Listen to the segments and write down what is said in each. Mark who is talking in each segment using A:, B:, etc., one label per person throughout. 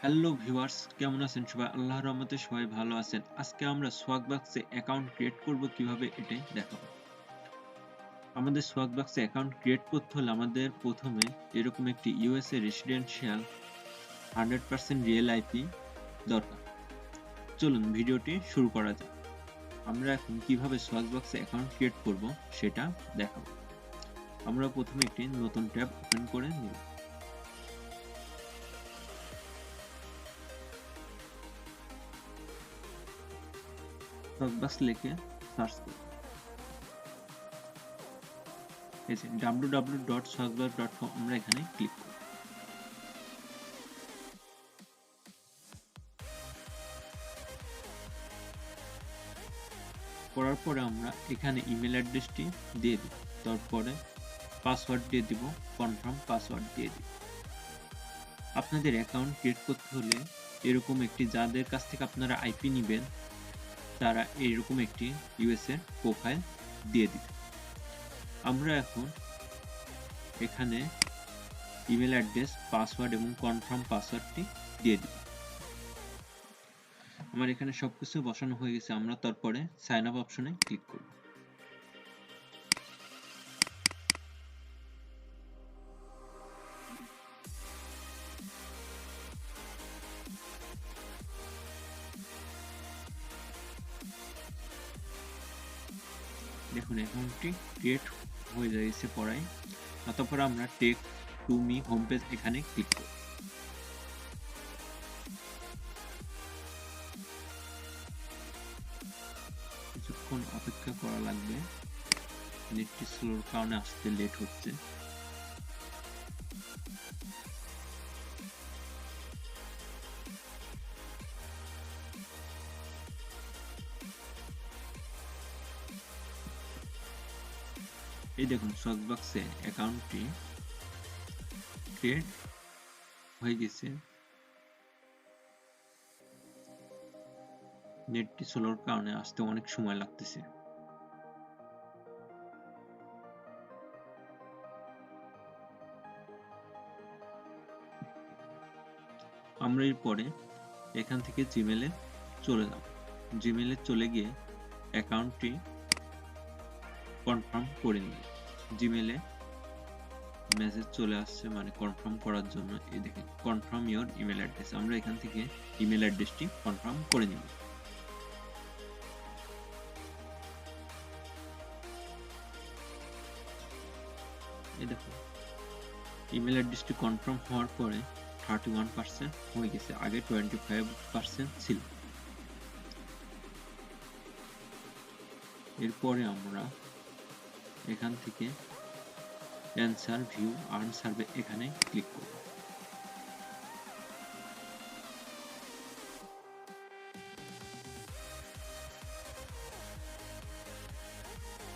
A: Hello viewers, কেমন আছেন সবাই? আল্লাহর রহমতে সবাই ভালো আছেন। আজকে আমরা সোয়াগবাক্সে অ্যাকাউন্ট ক্রিয়েট করব কিভাবে এটাই দেখাবো। আমাদের সোয়াগবাক্সে অ্যাকাউন্ট ক্রিয়েট করতে হলে আমাদের প্রথমে এরকম একটি ইউএসএ রেসিডেন্সিয়াল 100% রিয়েল আইপি দরকার। চলুন ভিডিওটি শুরু করা যাক। আমরা এখন কিভাবে সোয়াগবাক্সে অ্যাকাউন্ট ক্রিয়েট করব সেটা দেখাবো। আমরা প্রথমে একটি নতুন ট্যাব ওপেন করে নিব। সোয়াগবাক্স লিখে সার্চ করব। এই যে www.swagbucks.com আমরা এখানে ক্লিক করব। করার পরে আমরা এখানে ইমেল অ্যাড্রেসটি দিয়ে দিব, তারপরে পাসওয়ার্ড দিয়ে দিব, কনফার্ম পাসওয়ার্ড দিয়ে দিব। আপনাদের অ্যাকাউন্ট ক্রিয়েট করতে হলে এরকম একটি, যাদের কাছ থেকে আপনারা আইপি নেবেন তারা এরকম একটি ইউএসএ প্রোফাইল দিয়ে দিবে। আমরা এখন এখানে ইমেল অ্যাড্রেস, পাসওয়ার্ড এবং কনফার্ম পাসওয়ার্ডটি দিয়ে দিব। আমার এখানে সবকিছু বসানো হয়ে গেছে। আমরা তারপরে সাইন আপ অপশনে ক্লিক করব। দেখুন অ্যাকাউন্টটি ক্রিয়েট হয়ে যাচ্ছে পড়ায়। তারপর আমরা take to me home page এখানে ক্লিক করব। কিছুক্ষণ অপেক্ষা করা লাগবে, নেটটি স্লোর কারণে আসতে লেট হচ্ছে। এই দেখুন সোয়াগবাক্সে অ্যাকাউন্টটি ক্রিয়েট হয়ে গেছে। নেটটি স্লোর কারণে আসতে অনেক সময় লাগতেছে। আমরা এরপরে এখান থেকে জিমেলে চলে যাব। জিমেলে চলে গিয়ে অ্যাকাউন্টটি কনফার্ম করে নিব। জিমেলে মেসেজ চলে আসছে, মানে কনফার্ম করার জন্য। এই দেখেন কনফার্ম ইওর ইমেল অ্যাড্রেস। আমরা এখান থেকে ইমেল অ্যাড্রেসটি কনফার্ম করে নিব। এই দেখো ইমেল অ্যাড্রেসটি কনফার্ম হওয়ার পরে 31% হয়ে গেছে, আগে 25% ছিল। এরপরে আমরা এখান থেকে অ্যান্সার ভিউ আর্ন সার্ভে এখানে ক্লিক করব।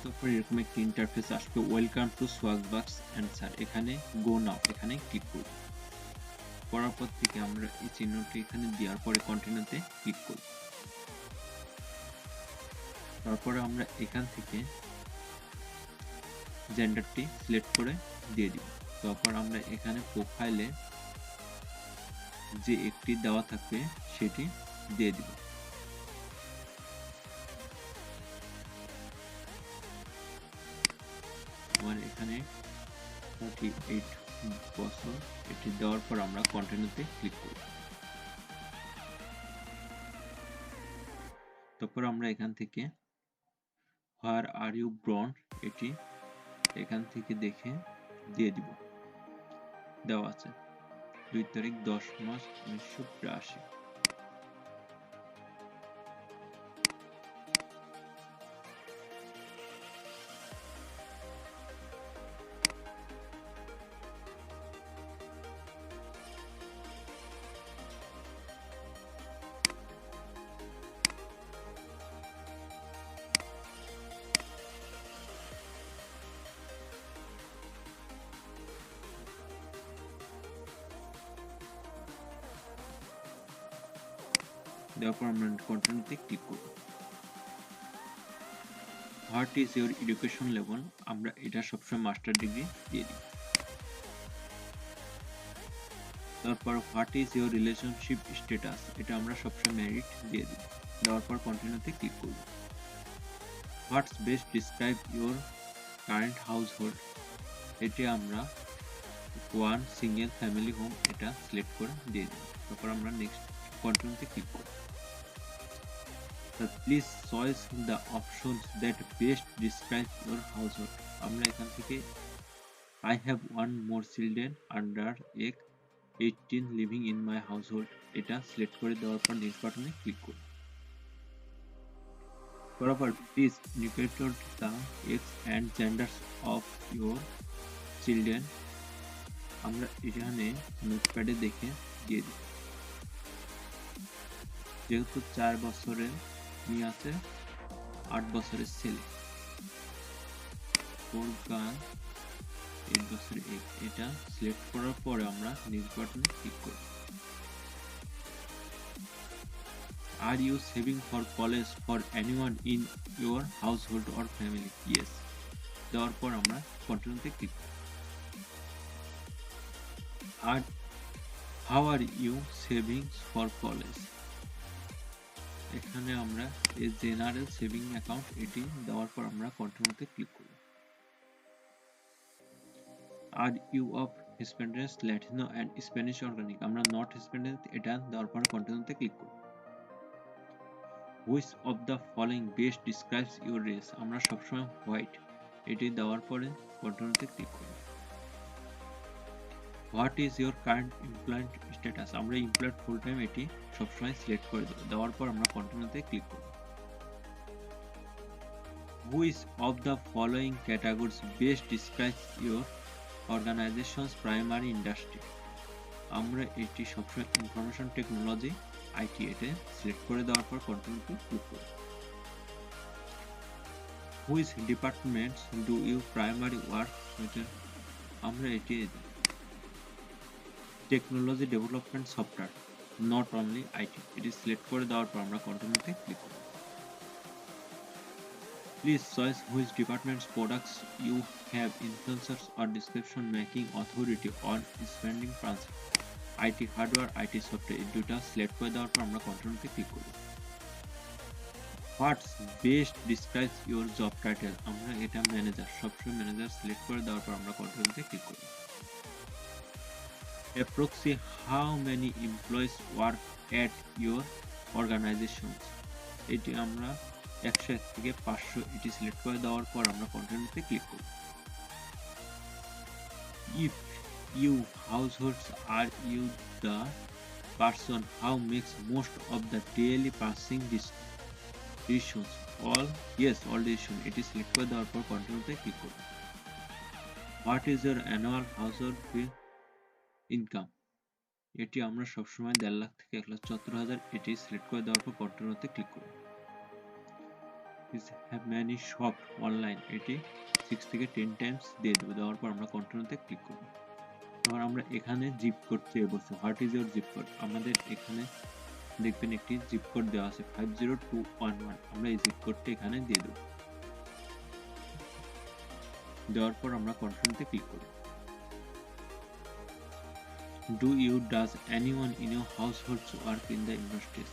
A: তারপরে এরকম একটি ইন্টারফেস আসবে, ওয়েলকাম টু সোয়াগবাক্স অ্যান্সার। এখানে গো নাও এখানে ক্লিক করব। করার পর থেকে আমরা এই চিহ্নটি এখানে দেওয়ার পরে কন্টিনিউতে ক্লিক করব। তারপরে আমরা এখান থেকে জেন্ডারটি সিলেক্ট করে দিয়ে দিব। তারপর আমরা এখানে প্রোফাইলে যে একটি দেওয়া থাকবে সেটি দিয়ে দিব। আমার এখানে 48 বছর, এটি দেওয়ার পর আমরা কন্টিনিউতে ক্লিক করব। তারপর আমরা এখান থেকে হোয়ার আর ইউ ব্রন, এটি এখান থেকে দেখে দিয়ে দিব। দেওয়া আছে 2 তারিখ 10 মাস 1982। দেওয়ার পর আমরা কন্টিনিউতে ক্লিক করব। What is your education level, আমরা এটা সবসময় মাস্টার ডিগ্রি দিয়ে দিই। তারপর what is your relationship status, এটা আমরা সবসময় ম্যারিড দিয়ে দিই। দেওয়ার পর কন্টিনিউতে ক্লিক করব। What's best describe your current household, এটি আমরা ওয়ান সিঙ্গেল ফ্যামিলি হোম এটা সিলেক্ট করে দিয়ে দিই। তারপর আমরা নেক্সট কন্টিনিউতে ক্লিক করব। Please choice the options that best describe your household, আমরা এখান থেকে I have one more children under age 18 living in my household, এটা সিলেক্ট করে দেওয়ার পর নেক্সট বাটনে ক্লিক করুন। করার পর please indicate the age and genders of your children, আমরা এখানে নোটপ্যাডে দেখে দিয়ে দিই। যেহেতু 4 বছরের মেয়ে আছে, 8 বছরের ছেলে, 4 গার্ল, 8 বছরের এটা সিলেক্ট করার পরে আমরা নেক্সট বাটনে ক্লিক করব। Are you saving for college for anyone in your household or family? Yes, দেওয়ার পর আমরা কন্টিনিউতে ক্লিক করব। আর how are you saving for college, এখানে আমরা এই জেনারেল সেভিং অ্যাকাউন্ট এটি দেওয়ার পর আমরা কন্টিনিউতে ক্লিক করব। Are you of Hispanic, Latino and Spanish organic, আমরা নট হিসপ্যানিশ এটা দেওয়ার পর কন্টিনিউতে ক্লিক করব। Which of the following best describes your race, আমরা সবসময় হোয়াইট এটি দেওয়ার পরে কন্টিনিউতে ক্লিক করব। What is your current employed status, আমরা এমপ্লয়েড ফুল টাইম এটি সবসময় সিলেক্ট করে দেব। দেওয়ার পর আমরা কন্টিনিউতে ক্লিক করব। Which of the following categories best describes your organization's primary industry, আমরা এটি সবসময় ইনফরমেশন টেকনোলজি আইটি এটা সিলেক্ট করে দেওয়ার পর কন্টিনিউতে ক্লিক করব। Which departments do you primary work with, আমরা এটি technology development software not only IT এটি সিলেক্ট করে দেওয়ার পর আমরা কন্টিনিউতে ক্লিক করব। Please choice which departments products you have influencers or description making authority on spending transfer, IT hardware, IT software, এই দুটা সিলেক্ট করে দেওয়ার পর আমরা কন্টিনিউতে ক্লিক করব। What's best describes your job title, আমরা এটা ম্যানেজার, সবসময় ম্যানেজার সিলেক্ট করে দেওয়ার পর আমরা কন্টিনিউতে ক্লিক করব। Approx how many employees work at your organisations, এটি আমরা 101 থেকে 500 এটি সিলেক্ট করে দেওয়ার পর আমরা কন্টিনিউতে ক্লিক করব। If you households are you the person how makes most of the daily passing decisions, all yes all decision এটি সিলেক্ট করে দেওয়ার পর কন্টিনিউতে ক্লিক করব। What is your annual household income, এটি আমরা সবসময় 1.5 লাখ থেকে 1,74,000 এটি সিলেক্ট করে দেওয়ার পর কন্টিনিউতে ক্লিক করব। হ্যাভ ম্যানি শপ অনলাইন, এটি 6 থেকে 10 টাইমস দিয়ে দেবো। দেওয়ার পর আমরা কন্টিনিউতে ক্লিক করব। এবার আমরা এখানে জিপ কোড চেয়ে বলছি what is your zip code, আমাদের এখানে দেখবেন একটি জিপ কোড দেওয়া আছে 50211, আমরা এই জিপ কোডটি এখানে দিয়ে দেব। দেওয়ার পর আমরা কন্টিনিউতে ক্লিক করব। does anyone in your household work in the industries,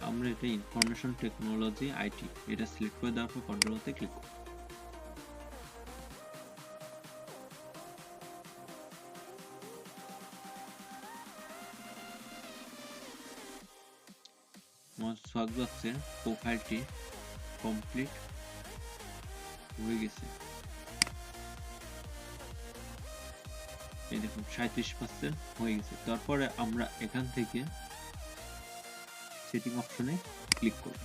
A: আমরা এটা ইনফরমেশন টেকনোলজি আইটি এটা সিলেক্ট করে দেওয়ার পর কন্টিনিউতে ক্লিক করব। আমার সোয়াগবক্সের প্রোফাইলটি কমপ্লিট হয়ে গেছে, এই দেখুন 37% হয়ে গেছে। তারপরে আমরা এখান থেকে সেটিং অপশনে ক্লিক করব।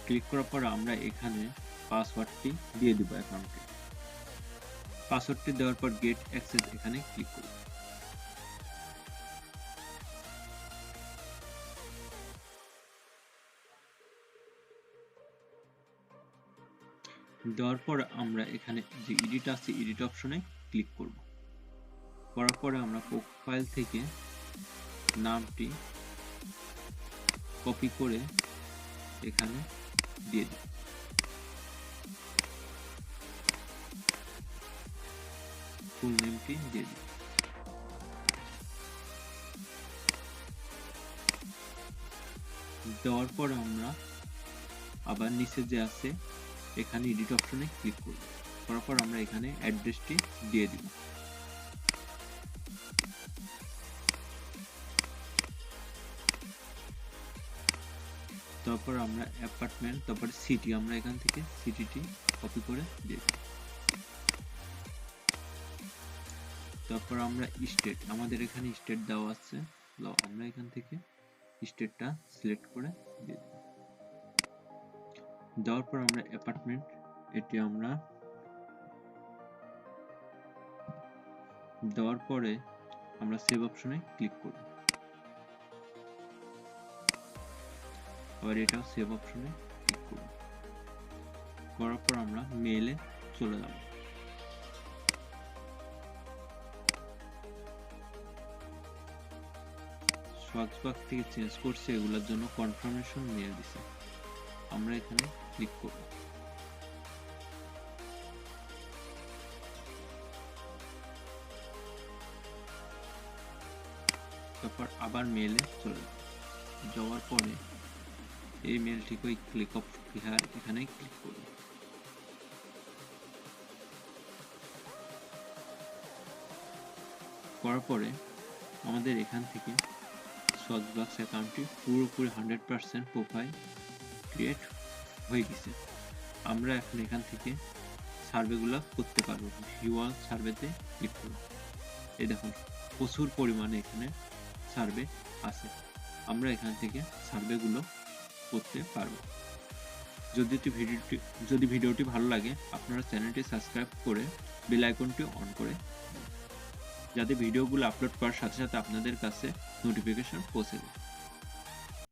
A: ক্লিক করার পর আমরা এখানে পাসওয়ার্ডটি দিয়ে দেব অ্যাকাউন্টে। পাসওয়ার্ডটি দেওয়ার পর গেট অ্যাক্সেস এখানে ক্লিক করব। দেওয়ার পর আমরা এখানে যে এডিট আছে এডিট অপশনে ক্লিক করব। করার পরে আমরা প্রোফাইল থেকে নামটি কপি করে এখানে দিয়ে দিই। ফুল নেমটি দিয়ে দিই। দেওয়ার পর আমরা আবার নিচে যে আছে এখানে এডিট অপশনে ক্লিক করব। করার পর আমরা এখানে অ্যাড্রেসটি দিয়ে দিব। তারপর আমরা অ্যাপার্টমেন্ট, তারপর সিটি, আমরা এখান থেকে সিটিটি কপি করে দিয়ে দিব। তারপর আমরা স্টেট, আমাদের এখানে স্টেট দেওয়া আছে, আমরা এখান থেকে স্টেটটা সিলেক্ট করে দিয়ে দেব। দেওয়ার পর আমরা অ্যাপার্টমেন্ট, এটি আমরা দেওয়ার পরে আমরা সেভ অপশনে ক্লিক করব। আবার এটাও সেভ অপশনে ক্লিক করব। করার পর আমরা মেইলে চলে যাব। সোয়াগবাক্স থেকে চেঞ্জ করছে, এগুলোর জন্য কনফার্মেশন মেইল দিছে, আমরা এখানে ক্লিক করব। তারপর আবার মেইলে চলে যাওয়ার পরে এই মেইলটিকে ক্লিক অফ হিয়ার, এখানে ক্লিক করব। করার পরে আমাদের এখান থেকে সোয়াগবাক্স অ্যাকাউন্টটি পুরোপুরি 100% প্রোফাইল ক্রিয়েট হয়ে গেছে। আমরা এখন এখান থেকে সার্ভেগুলো করতে পারবো। ভিউ অল সার্ভেতে ক্লিক করব। এই দেখুন প্রচুর পরিমাণে এখানে সার্ভে আছে, আমরা এখান থেকে সার্ভেগুলো করতে পারবো। যদি ভিডিওটি ভালো লাগে আপনারা চ্যানেলটি সাবস্ক্রাইব করে বেল আইকনটি অন করে, যাতে ভিডিওগুলো আপলোড করার সাথে সাথে আপনাদের কাছে নোটিফিকেশন পৌঁছে যায়।